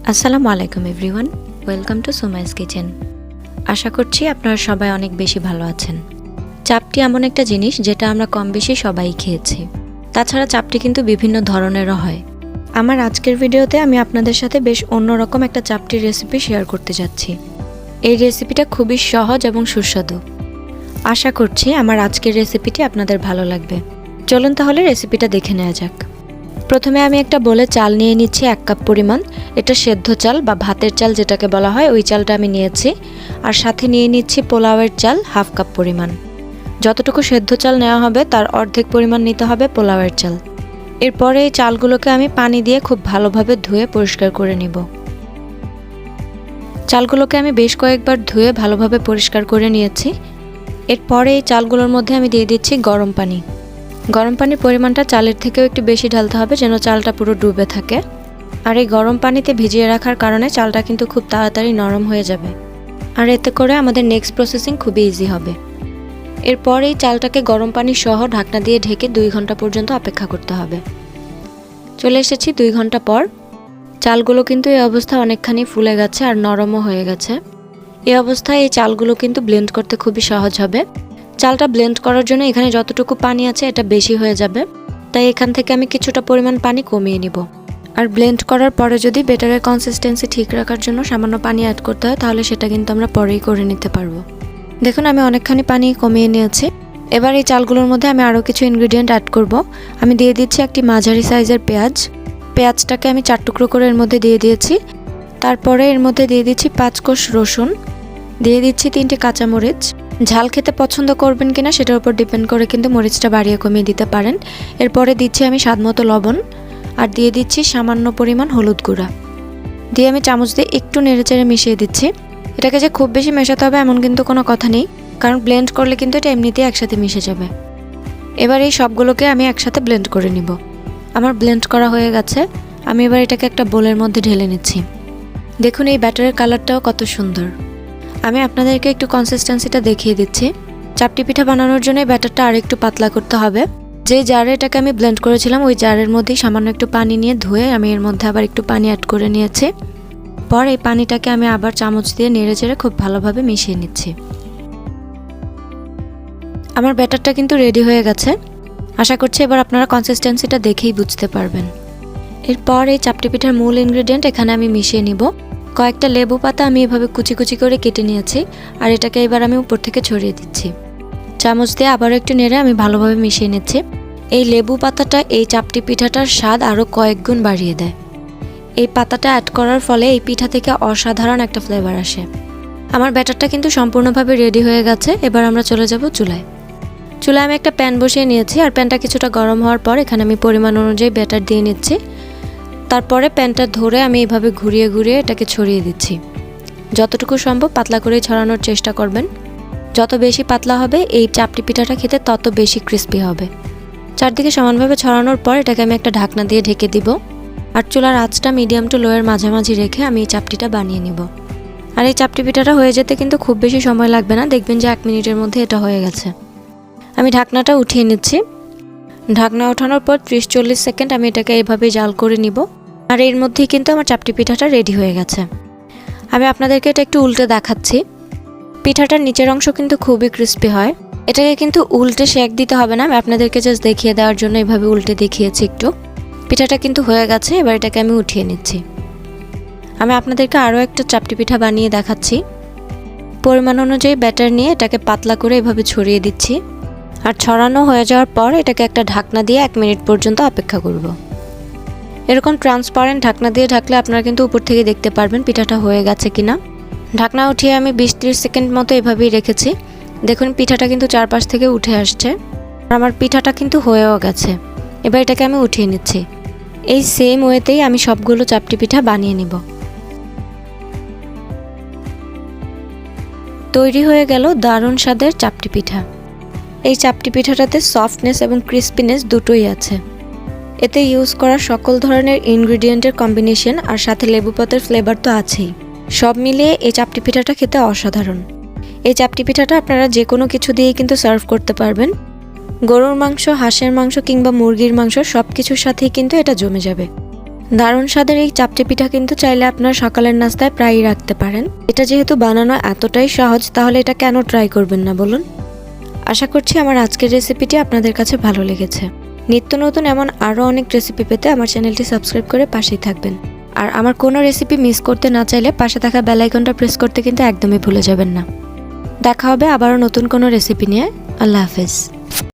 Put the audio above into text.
আসসালামু আলাইকুম everyone, welcome to Sumai's kitchen. আশা করছি আপনারা সবাই অনেক বেশি ভালো আছেন। চাপটি এমন একটা জিনিস যেটা আমরা কম বেশি সবাই খেয়েছি। তাছাড়া চাপটি কিন্তু বিভিন্ন ধরনেরও হয়। আমার আজকের ভিডিওতে আমি আপনাদের সাথে বেশ অন্যরকম একটা চাপটির রেসিপি শেয়ার করতে যাচ্ছি। এই রেসিপিটা খুবই সহজ এবং সুস্বাদু। আশা করছি আমার আজকের রেসিপিটি আপনাদের ভালো লাগবে। চলুন তাহলে রেসিপিটা দেখে নেওয়া যাক। প্রথমে আমি একটা বোলে চাল নিয়ে নিচ্ছি 1 কাপ পরিমাণ। এটা সেদ্ধ চাল বা ভাতের চাল যেটাকে বলা হয়, ওই চালটা আমি নিয়েছি। আর সাথে নিয়ে নিচ্ছি পোলাওয়ের চাল 1/2 কাপ পরিমাণ। যতটুকু সেদ্ধ চাল নেওয়া হবে তার অর্ধেক পরিমাণ নিতে হবে পোলাওয়ের চাল। এরপরে এই চালগুলোকে আমি পানি দিয়ে খুব ভালোভাবে ধুয়ে পরিষ্কার করে নিব। চালগুলোকে আমি বেশ কয়েকবার ধুয়ে ভালোভাবে পরিষ্কার করে নিয়েছি। এরপরে এই চালগুলোর মধ্যে আমি দিয়ে দিচ্ছি গরম পানি। গরম পানির পরিমাণটা চালের থেকেও একটু বেশি ঢালতে হবে যেন চালটা পুরো ডুবে থাকে। আর এই গরম পানিতে ভিজিয়ে রাখার কারণে চালটা কিন্তু খুব তাড়াতাড়ি নরম হয়ে যাবে। আর এতে করে আমাদের নেক্সট প্রসেসিং খুবই ইজি হবে। এরপর এই চালটাকে গরম পানি সহ ঢাকনা দিয়ে ঢেকে 2 ঘন্টা পর্যন্ত অপেক্ষা করতে হবে। চলে এসেছি 2 ঘন্টা পর। চালগুলো কিন্তু এই অবস্থায় অনেকখানি ফুলে গেছে আর নরমও হয়ে গেছে। এই অবস্থায় এই চালগুলো কিন্তু ব্লেন্ড করতে খুবই সহজ হবে। চালটা ব্লেন্ড করার জন্য এখানে যতটুকু পানি আছে এটা বেশি হয়ে যাবে, তাই এখান থেকে আমি কিছুটা পরিমাণ পানি কমিয়ে নিব। আর ব্লেন্ড করার পরে যদি বেটারের কনসিস্টেন্সি ঠিক রাখার জন্য সামান্য পানি অ্যাড করতে হয় তাহলে সেটা কিন্তু আমরা পরেই করে নিতে পারবো। দেখুন আমি অনেকখানি পানি কমিয়ে নিয়েছি। এবার এই চালগুলোর মধ্যে আমি আরও কিছু ইনগ্রিডিয়েন্ট অ্যাড করব। আমি দিয়ে দিচ্ছি একটি মাঝারি সাইজের পেঁয়াজ। পেঁয়াজটাকে আমি 4 টুকরো করে এর মধ্যে দিয়ে দিয়েছি। তারপরে এর মধ্যে দিয়ে দিচ্ছি 5 কোষ রসুন, দিয়ে দিচ্ছি 3টি কাঁচামরিচ। ঝাল খেতে পছন্দ করবেন কিনা সেটার উপর ডিপেন্ড করে কিন্তু মরিচটা বাড়িয়ে কমিয়ে দিতে পারেন। এরপরে দিচ্ছি আমি স্বাদমতো লবণ আর দিয়ে দিচ্ছি সামান্য পরিমাণ হলুদ গুঁড়া। দিয়ে আমি চামচ দিয়ে একটু নেড়েচেড়ে মিশিয়ে দিচ্ছি। এটাকে যে খুব বেশি মেশাতে হবে এমন কিন্তু কোনো কথা নেই, কারণ ব্লেন্ড করলে কিন্তু এটা এমনিতেই একসাথে মিশে যাবে। এবার এই সবগুলোকে আমি একসাথে ব্লেন্ড করে নিব। আমার ব্লেন্ড করা হয়ে গেছে। আমি এবার এটাকে একটা বোলের মধ্যে ঢেলে নিচ্ছি। দেখুন এই ব্যাটারের কালারটাও কত সুন্দর। আমি আপনাদেরকে একটু কনসিস্টেন্সিটা দেখিয়ে দিচ্ছি। চাপটি পিঠা বানানোর জন্য ব্যাটারটা আর একটু পাতলা করতে হবে। যে জারে এটাকে আমি ব্লেন্ড করেছিলাম ওই জারের মধ্যেই সামান্য একটু পানি নিয়ে ধুয়ে আমি এর মধ্যে আবার একটু পানি অ্যাড করে নিয়েছি। পর এই পানিটাকে আমি আবার চামচ দিয়ে নেড়েচেড়ে খুব ভালোভাবে মিশিয়ে নিচ্ছি। আমার ব্যাটারটা কিন্তু রেডি হয়ে গেছে। আশা করছি এবার আপনারা কনসিস্টেন্সিটা দেখেই বুঝতে পারবেন। এরপর এই চাপটি পিঠার মূল ইনগ্রিডিয়েন্ট এখানে আমি মিশিয়ে নিব। কয়েকটা লেবু পাতা আমি এভাবে কুচি কুচি করে কেটে নিয়েছি আর এটাকে এবার আমি উপর থেকে ছড়িয়ে দিচ্ছি। চামচ দিয়ে আবারও একটু নেড়ে আমি ভালোভাবে মিশিয়ে নিচ্ছি। এই লেবু পাতাটা এই চাপটি পিঠাটার স্বাদ আরও কয়েক গুণ বাড়িয়ে দেয়। এই পাতাটা অ্যাড করার ফলে এই পিঠা থেকে অসাধারণ একটা ফ্লেভার আসে। আমার ব্যাটারটা কিন্তু সম্পূর্ণভাবে রেডি হয়ে গেছে। এবার আমরা চলে যাব চুলায়। চুলায় আমি একটা প্যান বসিয়ে নিয়েছি আর প্যানটা কিছুটা গরম হওয়ার পর এখানে আমি পরিমাণ অনুযায়ী ব্যাটার দিয়ে নিচ্ছি। তারপরে প্যানটা ধরে আমি এইভাবে ঘুরিয়ে ঘুরিয়ে এটাকে ছড়িয়ে দিচ্ছি। যতটুকু সম্ভব পাতলা করেই ছড়ানোর চেষ্টা করবেন। যত বেশি পাতলা হবে এই চাপটি পিঠাটা খেতে তত বেশি ক্রিস্পি হবে। চারদিকে সমানভাবে ছড়ানোর পর এটাকে আমি একটা ঢাকনা দিয়ে ঢেকে দিব। আর চুলার আঁচটা মিডিয়াম টু লোয়ের মাঝামাঝি রেখে আমি এই চাপটিটা বানিয়ে নিব। আর এই চাপটি পিঠাটা হয়ে যেতে কিন্তু খুব বেশি সময় লাগবে না, দেখবেন যে 1 মিনিটের মধ্যে এটা হয়ে গেছে। আমি ঢাকনাটা উঠিয়ে নিচ্ছি। ঢাকনা ওঠানোর পর 30-40 সেকেন্ড আমি এটাকে এইভাবে জাল করে নিব। আর এর মধ্যেই কিন্তু আমার চাপটি পিঠাটা রেডি হয়ে গেছে। আমি আপনাদেরকে এটা একটু উল্টে দেখাচ্ছি। পিঠাটার নিচের অংশ কিন্তু খুবই ক্রিস্পি হয়। এটাকে কিন্তু উল্টে শেক দিতে হবে না, আমি আপনাদেরকে জাস্ট দেখিয়ে দেওয়ার জন্য এইভাবে উল্টে দেখিয়েছি একটু। পিঠাটা কিন্তু হয়ে গেছে। এবার এটাকে আমি উঠিয়ে নিচ্ছি। আমি আপনাদেরকে আরও একটা চাপটি পিঠা বানিয়ে দেখাচ্ছি। পরিমাণ অনুযায়ী ব্যাটার নিয়ে এটাকে পাতলা করে এভাবে ছড়িয়ে দিচ্ছি। আর ছড়ানো হয়ে যাওয়ার পর এটাকে একটা ঢাকনা দিয়ে 1 মিনিট পর্যন্ত অপেক্ষা করব। এরকম ট্রান্সপারেন্ট ঢাকনা দিয়ে ঢাকলে আপনারা কিন্তু উপর থেকে দেখতে পারবেন পিঠাটা হয়ে গেছে কিনা। ঢাকনা উঠিয়ে আমি 20-30 সেকেন্ড মতো এভাবেই রেখেছি। দেখুন পিঠাটা কিন্তু চারপাশ থেকে উঠে আসছে। আর আমার পিঠাটা কিন্তু হয়েও গেছে। এবার এটাকে আমি উঠিয়ে নিচ্ছি। এই সেম ওয়েতেই আমি সবগুলো চাপটি পিঠা বানিয়ে নিব। তৈরি হয়ে গেল দারুণ স্বাদের চাপটি পিঠা। এই চাপটি পিঠাটাতে সফটনেস এবং ক্রিস্পিনেস দুটোই আছে। এতে ইউজ করা সকল ধরনের ইনগ্রিডিয়েন্টের কম্বিনেশন আর সাথে লেবু পাতার ফ্লেভার তো আছেই। সব মিলিয়ে এই চাপটি পিঠাটা খেতে অসাধারণ। এই চাপটি পিঠাটা আপনারা যে কোনো কিছু দিয়েই কিন্তু সার্ভ করতে পারবেন। গরুর মাংস, হাঁসের মাংস কিংবা মুরগির মাংস সব কিছুর সাথেই কিন্তু এটা জমে যাবে। দারুণ স্বাদের এই চাপটি পিঠা কিন্তু চাইলে আপনার সকালের নাস্তায় প্রায়ই রাখতে পারেন। এটা যেহেতু বানানো এতটাই সহজ, তাহলে এটা কেন ট্রাই করবেন না বলুন। আশা করছি আমার আজকের রেসিপিটি আপনাদের কাছে ভালো লেগেছে। নিত্য নতুন এমন আরও অনেক রেসিপি পেতে আমার চ্যানেলটি সাবস্ক্রাইব করে পাশেই থাকবেন। আর আমার কোনো রেসিপি মিস করতে না চাইলে পাশে থাকা বেল আইকনটা প্রেস করতে কিন্তু একদমই ভুলে যাবেন না। দেখা হবে আবারও নতুন কোনো রেসিপি নিয়ে। আল্লাহ হাফেজ।